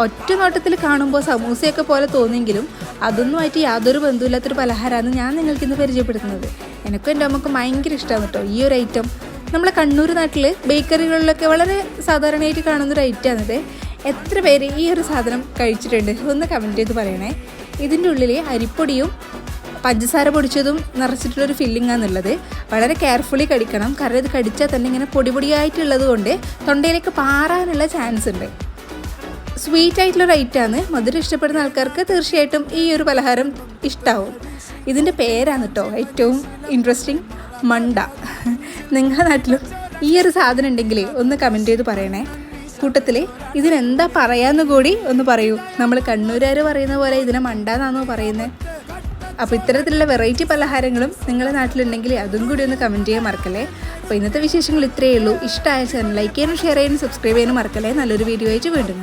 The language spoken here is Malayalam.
ഒറ്റ നോട്ടത്തിൽ കാണുമ്പോൾ സമൂസയൊക്കെ പോലെ തോന്നിയെങ്കിലും അതൊന്നുമായിട്ട് യാതൊരു ബന്ധമില്ലാത്തൊരു പലഹാരമാണ് ഞാൻ നിങ്ങൾക്കിന്ന് പരിചയപ്പെടുത്തുന്നത്. എനിക്കും എൻ്റെ അമ്മക്കും ഭയങ്കര ഇഷ്ടമാണ് കേട്ടോ ഈ ഒരു ഐറ്റം. നമ്മളെ കണ്ണൂർ നാട്ടിൽ ബേക്കറികളിലൊക്കെ വളരെ സാധാരണയായിട്ട് കാണുന്നൊരു ഐറ്റമാണിത്. എത്ര പേര് ഈ ഒരു സാധനം കഴിച്ചിട്ടുണ്ട് ഒന്ന് കമൻറ്റ് ചെയ്ത് പറയണേ. ഇതിൻ്റെ ഉള്ളിൽ അരിപ്പൊടിയും പഞ്ചസാര പൊടിച്ചതും നിറച്ചിട്ടുള്ളൊരു ഫില്ലിംഗ് ആണുള്ളത്. വളരെ കെയർഫുള്ളി കടിക്കണം, കാരണം ഇത് കടിച്ചാൽ തന്നെ ഇങ്ങനെ പൊടിയായിട്ടുള്ളത് കൊണ്ട് തൊണ്ടയിലേക്ക് പാറാനുള്ള ചാൻസ് ഉണ്ട്. സ്വീറ്റ് ആയിട്ടുള്ളൊരു ഐറ്റമാണ്. മധുരം ഇഷ്ടപ്പെടുന്ന ആൾക്കാർക്ക് തീർച്ചയായിട്ടും ഈ ഒരു പലഹാരം ഇഷ്ടമാവും. ഇതിൻ്റെ പേരാണ് കേട്ടോ ഏറ്റവും ഇൻട്രസ്റ്റിംഗ്, മണ്ട. നിങ്ങളുടെ നാട്ടിലും ഈ ഒരു സാധനം ഉണ്ടെങ്കിൽ ഒന്ന് കമൻറ്റ് ചെയ്ത് പറയണേ. കൂട്ടത്തിൽ ഇതിനെന്താ പറയാമെന്ന് കൂടി ഒന്ന് പറയൂ. നമ്മൾ കണ്ണൂരുകാർ പറയുന്ന പോലെ ഇതിനെ മണ്ട എന്നാണോ പറയുന്നത്? അപ്പോൾ ഇത്തരത്തിലുള്ള വെറൈറ്റി പലഹാരങ്ങളും നിങ്ങളുടെ നാട്ടിലുണ്ടെങ്കിൽ അതും കൂടി ഒന്ന് കമൻറ്റ് ചെയ്യാൻ മറക്കല്ലേ. അപ്പോൾ ഇന്നത്തെ വിശേഷങ്ങൾ ഇത്രയേ ഉള്ളൂ. ഇഷ്ടമായ ചാനൽ ലൈക്ക് ചെയ്യാനും ഷെയർ ചെയ്യാനും സബ്സ്ക്രൈബ് ചെയ്യാനും മറക്കല്ലേ. നല്ലൊരു വീഡിയോ ആയിട്ട് വീണ്ടും